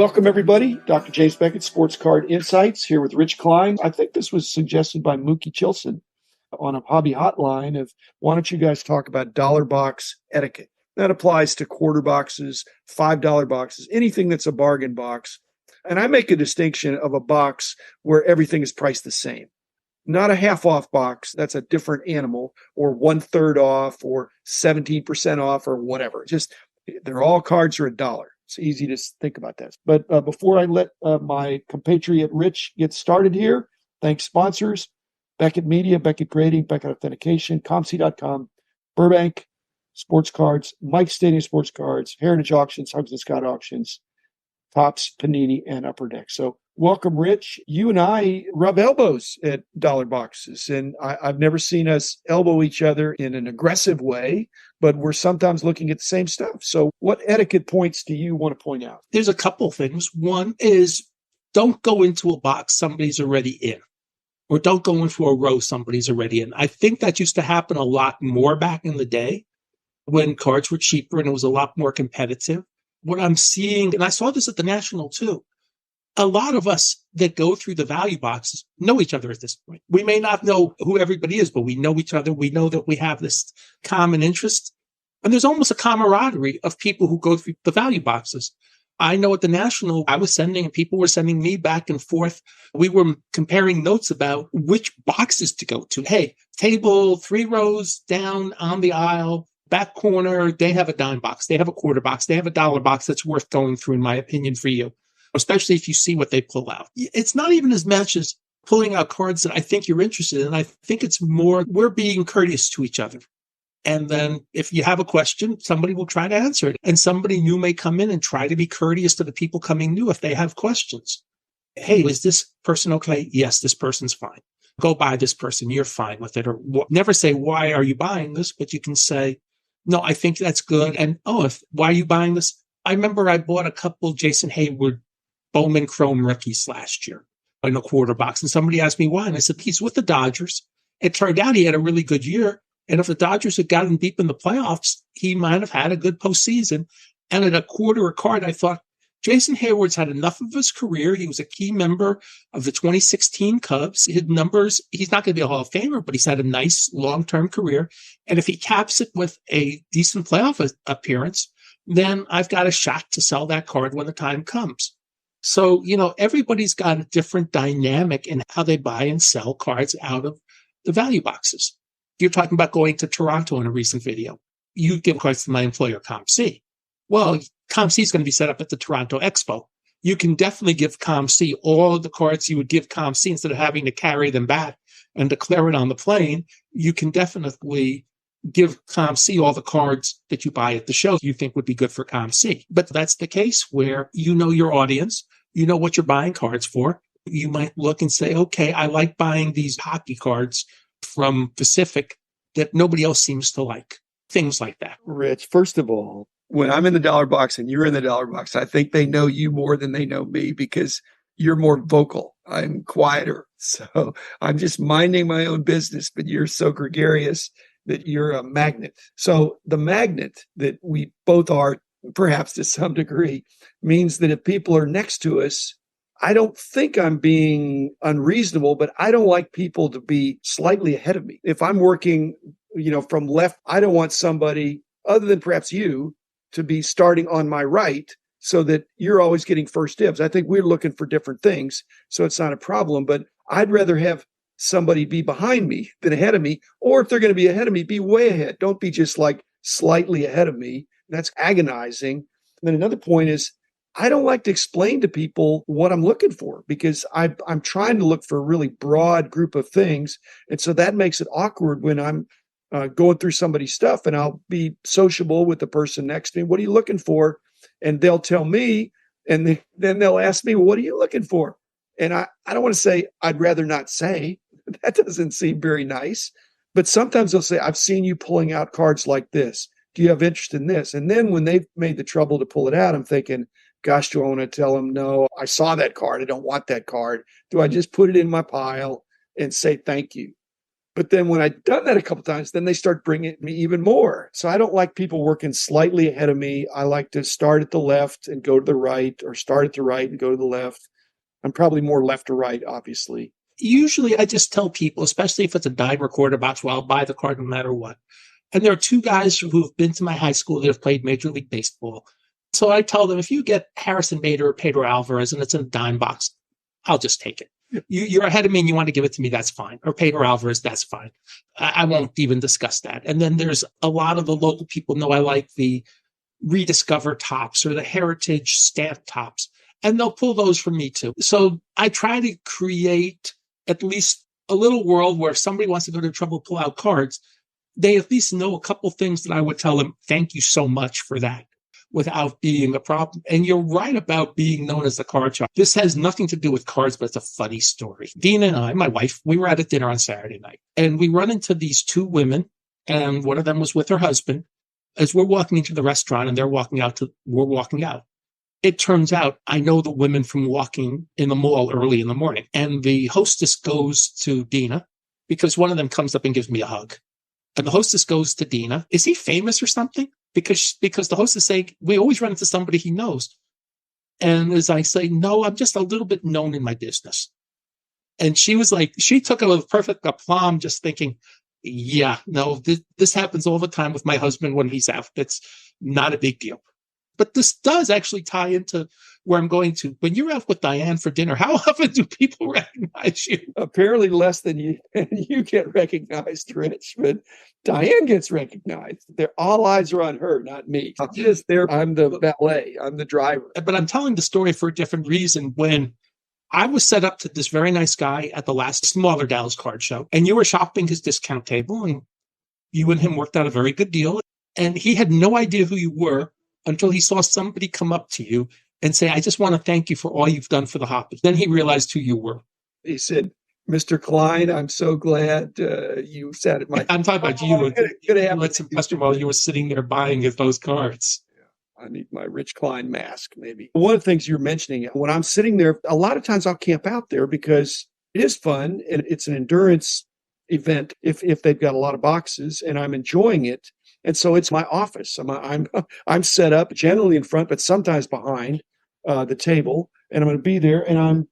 Welcome, everybody. Dr. James Beckett, Sports Card Insights, here with Rich Klein. I think this was suggested by Mookie Chilson on a hobby hotline of, why don't you guys talk about dollar box etiquette? That applies to quarter boxes, $5 boxes, anything that's a bargain box. And I make a distinction of a box where everything is priced the same. Not a half off box. That's a different animal, or 1/3 off, or 17% off, or whatever. Just, they're all cards are $1. It's easy to think about that. But before I let my compatriot Rich get started here, thanks sponsors: Beckett Media, Beckett Grading, Beckett Authentication, ComC.com, Burbank Sports Cards, Mike Stadium Sports Cards, Heritage Auctions, Hugs and Scott Auctions, Topps, Panini, and Upper Deck. So welcome, Rich. You and I rub elbows at dollar boxes, and I've never seen us elbow each other in an aggressive way, but we're sometimes looking at the same stuff. So what etiquette points do you want to point out? There's a couple of things. One is, don't go into a box somebody's already in, or don't go into a row somebody's already in. I think that used to happen a lot more back in the day when cards were cheaper and it was a lot more competitive. What I'm seeing, and I saw this at the National too, a lot of us that go through the value boxes know each other at this point. We may not know who everybody is, but we know each other. We know that we have this common interest. And there's almost a camaraderie of people who go through the value boxes. I know at the National, I was sending, and people were sending me back and forth. We were comparing notes about which boxes to go to. Hey, table 3 rows down on the aisle, back corner, they have a dime box, they have a quarter box, they have a dollar box that's worth going through, in my opinion, for you, especially if you see what they pull out. It's not even as much as pulling out cards that I think you're interested in. I think it's more, we're being courteous to each other. And then if you have a question, somebody will try to answer it. And somebody new may come in and try to be courteous to the people coming new if they have questions. Hey, is this person okay? Yes, this person's fine. Go buy this person. You're fine with it. Or never say, why are you buying this? But you can say, no, I think that's good. And, why are you buying this? I remember I bought a couple Jason Hayward Bowman Chrome rookies last year in a quarter box. And somebody asked me why. And I said, he's with the Dodgers. It turned out he had a really good year. And if the Dodgers had gotten deep in the playoffs, he might have had a good postseason. And at a quarter a card, I thought, Jason Hayward's had enough of his career. He was a key member of the 2016 Cubs. His numbers, he's not going to be a Hall of Famer, but he's had a nice long-term career. And if he caps it with a decent playoff appearance, then I've got a shot to sell that card when the time comes. So, everybody's got a different dynamic in how they buy and sell cards out of the value boxes. You're talking about going to Toronto in a recent video. You give cards to my employer, ComC. Well, ComC is going to be set up at the Toronto Expo. You can definitely give ComC all of the cards you would give ComC instead of having to carry them back and declare it on the plane. You can definitely give ComC all the cards that you buy at the show you think would be good for ComC. But that's the case where you know your audience, you know what you're buying cards for. You might look and say, okay, I like buying these hockey cards from Pacific that nobody else seems to like. Things like that. Rich, first of all, when I'm in the dollar box and you're in the dollar box, I think they know you more than they know me because you're more vocal. I'm quieter. So I'm just minding my own business, but you're so gregarious that you're a magnet. So the magnet that we both are, perhaps to some degree, means that if people are next to us, I don't think I'm being unreasonable, but I don't like people to be slightly ahead of me. If I'm working, from left, I don't want somebody other than perhaps you to be starting on my right so that you're always getting first dibs. I think we're looking for different things, so it's not a problem, but I'd rather have somebody be behind me than ahead of me, or if they're going to be ahead of me, be way ahead. Don't be just like slightly ahead of me. That's agonizing. And then another point is, I don't like to explain to people what I'm looking for because I'm trying to look for a really broad group of things. And so that makes it awkward when I'm going through somebody's stuff and I'll be sociable with the person next to me. What are you looking for? And they'll tell me, and then they'll ask me, well, what are you looking for? And I don't want to say, I'd rather not say. That doesn't seem very nice. But sometimes they'll say, I've seen you pulling out cards like this. Do you have interest in this? And then when they've made the trouble to pull it out, I'm thinking, gosh, do I want to tell them, no, I saw that card. I don't want that card. Do I just put it in my pile and say thank you? But then when I'd done that a couple times, then they start bringing me even more. So I don't like people working slightly ahead of me. I like to start at the left and go to the right, or start at the right and go to the left. I'm probably more left or right, obviously. Usually I just tell people, especially if it's a dime recorder box, well, I'll buy the card no matter what. And there are two guys who've been to my high school that have played Major League Baseball. So I tell them, if you get Harrison Bader or Pedro Alvarez and it's in a dime box, I'll just take it. You're ahead of me and you want to give it to me, that's fine. Or Pedro Alvarez, that's fine. I won't even discuss that. And then there's a lot of the local people know I like the rediscover tops or the heritage stamp tops, and they'll pull those from me too. So I try to create at least a little world where if somebody wants to go to trouble, pull out cards, they at least know a couple things that I would tell them, thank you so much for that, without being a problem. And you're right about being known as the card shop. This has nothing to do with cards, but it's a funny story. Dina and I, my wife, we were at a dinner on Saturday night, and we run into these two women, and one of them was with her husband. As we're walking into the restaurant and we're walking out. It turns out I know the women from walking in the mall early in the morning. And the hostess goes to Dina because one of them comes up and gives me a hug. And the hostess goes to Dina. Is he famous or something? Because the hostess saying, we always run into somebody he knows. And as I say, no, I'm just a little bit known in my business. And she was like, she took it with perfect aplomb, just thinking, yeah, no, this happens all the time with my husband when he's out. It's not a big deal. But this does actually tie into where I'm going to. When you're out with Diane for dinner, how often do people recognize you? Apparently less than you get recognized, Rich. But Diane gets recognized. All eyes are on her, not me. I'm just there. I'm the valet. I'm the driver. But I'm telling the story for a different reason. When I was set up to this very nice guy at the last smaller Dallas card show, and you were shopping his discount table, and you and him worked out a very good deal. And he had no idea who you were until he saw somebody come up to you and say, I just want to thank you for all you've done for the hobby. Then he realized who you were. He said, Mr. Klein, I'm so glad you sat at my... I'm talking about you. You let some customer while you were sitting there buying those cards. I need my Rich Klein mask, maybe. One of the things you're mentioning, when I'm sitting there, a lot of times I'll camp out there because it is fun and it's an endurance event if they've got a lot of boxes and I'm enjoying it. And so it's my office. I'm set up generally in front, but sometimes behind the table, and I'm going to be there and I'm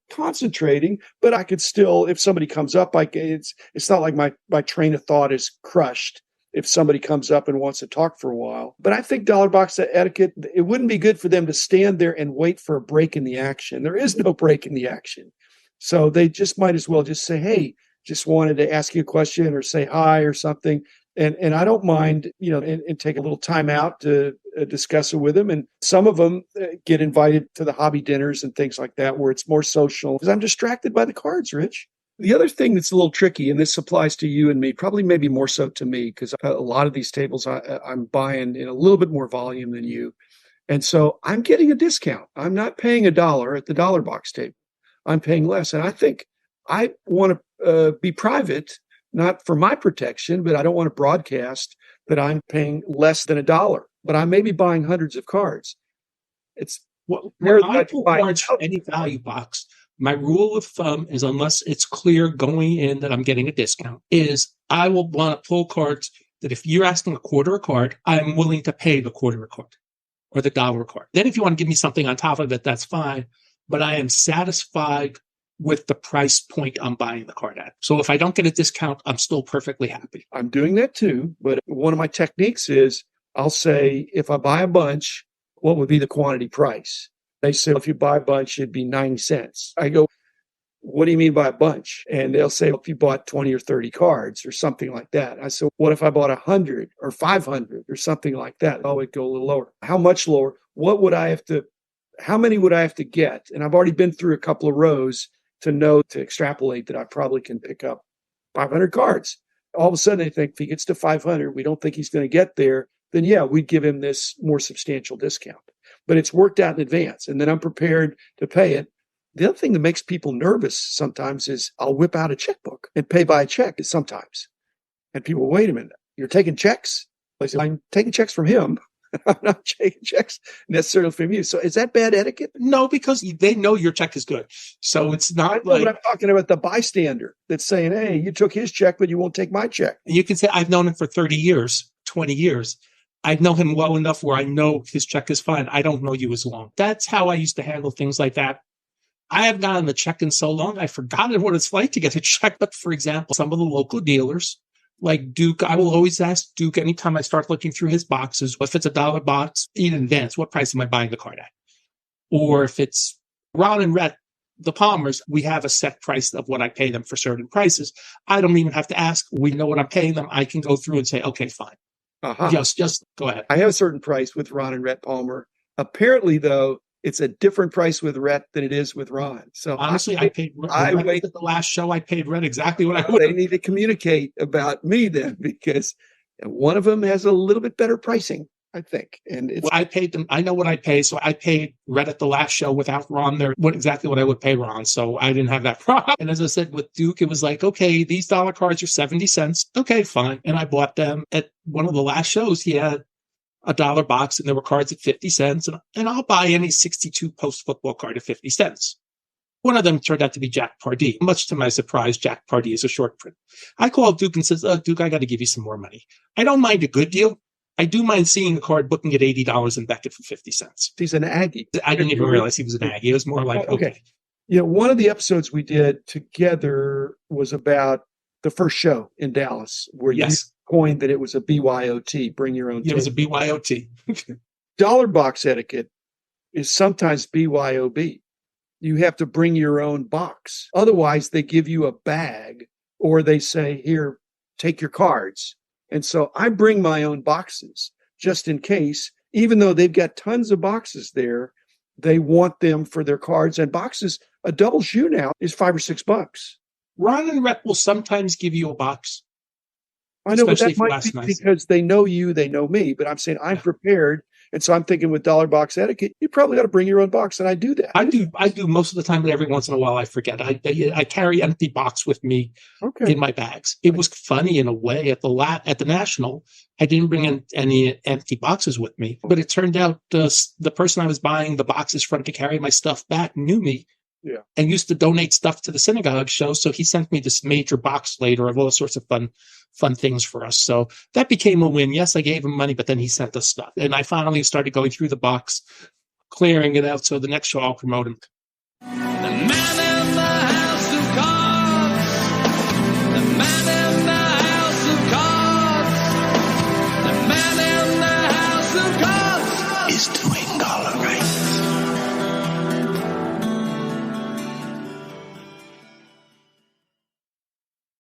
concentrating. But I could still, if somebody comes up, it's not like my train of thought is crushed if somebody comes up and wants to talk for a while. But I think dollar box etiquette, it wouldn't be good for them to stand there and wait for a break in the action. There is no break in the action, so they just might as well just say, "Hey, just wanted to ask you a question," or say hi or something. And I don't mind, and take a little time out to discuss it with them. And some of them get invited to the hobby dinners and things like that, where it's more social because I'm distracted by the cards, Rich. The other thing that's a little tricky, and this applies to you and me, probably maybe more so to me, because a lot of these tables I'm buying in a little bit more volume than you. And so I'm getting a discount. I'm not paying $1 at the dollar box table. I'm paying less. And I think I want to be private, not for my protection, but I don't want to broadcast that I'm paying less than $1, but I may be buying hundreds of cards. It's when I pull cards from any value box, my rule of thumb is, unless it's clear going in that I'm getting a discount, is I will want to pull cards that if you're asking $0.25 a card, I'm willing to pay the $0.25 a card or the $1 a card. Then if you want to give me something on top of it, that's fine. But I am satisfied with the price point I'm buying the card at. So if I don't get a discount, I'm still perfectly happy. I'm doing that too. But one of my techniques is I'll say, if I buy a bunch, what would be the quantity price? They say, if you buy a bunch, it'd be 90 cents. I go, what do you mean by a bunch? And they'll say, if you bought 20 or 30 cards or something like that. I said, what if I bought 100 or 500 or something like that? Oh, it'd go a little lower. How much lower? How many would I have to get? And I've already been through a couple of rows to extrapolate that I probably can pick up 500 cards. All of a sudden, they think if he gets to 500, we don't think he's going to get there, then yeah, we'd give him this more substantial discount. But it's worked out in advance, and then I'm prepared to pay it. The other thing that makes people nervous sometimes is I'll whip out a checkbook and pay by a check sometimes. And people, wait a minute, you're taking checks? I say, I'm taking checks from him. I'm not taking checks necessarily from you. So is that bad etiquette? No, because they know your check is good. So it's not But I'm talking about the bystander that's saying, hey, you took his check, but you won't take my check. You can say, I've known him for 30 years, 20 years. I know him well enough where I know his check is fine. I don't know you as long. That's how I used to handle things like that. I have gotten a check in so long, I've forgotten what it's like to get a check. But for example, some of the local dealers, like Duke, I will always ask Duke anytime I start looking through his boxes, if it's $1 box in advance, what price am I buying the card at? Or if it's Ron and Rhett, the Palmers, we have a set price of what I pay them for certain prices. I don't even have to ask. We know what I'm paying them. I can go through and say, okay, fine. Just go ahead. I have a certain price with Ron and Rhett Palmer. Apparently, though, it's a different price with Rhett than it is with Ron. So honestly, I paid Rhett at the last show. I paid Rhett exactly what I would. They need to communicate about me then, because one of them has a little bit better pricing, I think. And it's I paid them. I know what I pay. So I paid Rhett at the last show without Ron there. Exactly what I would pay Ron. So I didn't have that problem. And as I said with Duke, it was like, okay, these dollar cards are 70 cents. Okay, fine. And I bought them at one of the last shows. He had $1 box and there were cards at 50 cents. And I'll buy any 62 post football card at 50 cents. One of them turned out to be Jack Pardee. Much to my surprise, Jack Pardee is a short print. I called Duke and says, Duke, I got to give you some more money. I don't mind a good deal. I do mind seeing a card booking at $80 and Beckett for 50 cents. He's an Aggie. I didn't even realize he was an Aggie. It was more like, okay. One of the episodes we did together was about the first show in Dallas, where you coined that it was a BYOT, bring your own. It was a BYOT. Dollar box etiquette is sometimes BYOB. You have to bring your own box. Otherwise, they give you a bag or they say, here, take your cards. And so I bring my own boxes just in case, even though they've got tons of boxes there, they want them for their cards and boxes. A double shoe now is $5 or $6. Ron and Rhett will sometimes give you a box. I know, but that might be because they know you, they know me. But I'm saying I'm prepared. And so I'm thinking with dollar box etiquette, you probably got to bring your own box. And I do that. I do most of the time, but every once in a while I forget. I carry empty box with me in my bags. It was funny in a way at the National. I didn't bring in any empty boxes with me, but it turned out the person I was buying the boxes from to carry my stuff back knew me. Yeah. And used to donate stuff to the synagogue show. So he sent me this major box later of all sorts of fun things for us. So that became a win. Yes, I gave him money, but then he sent us stuff. And I finally started going through the box, clearing it out. So the next show I'll promote him.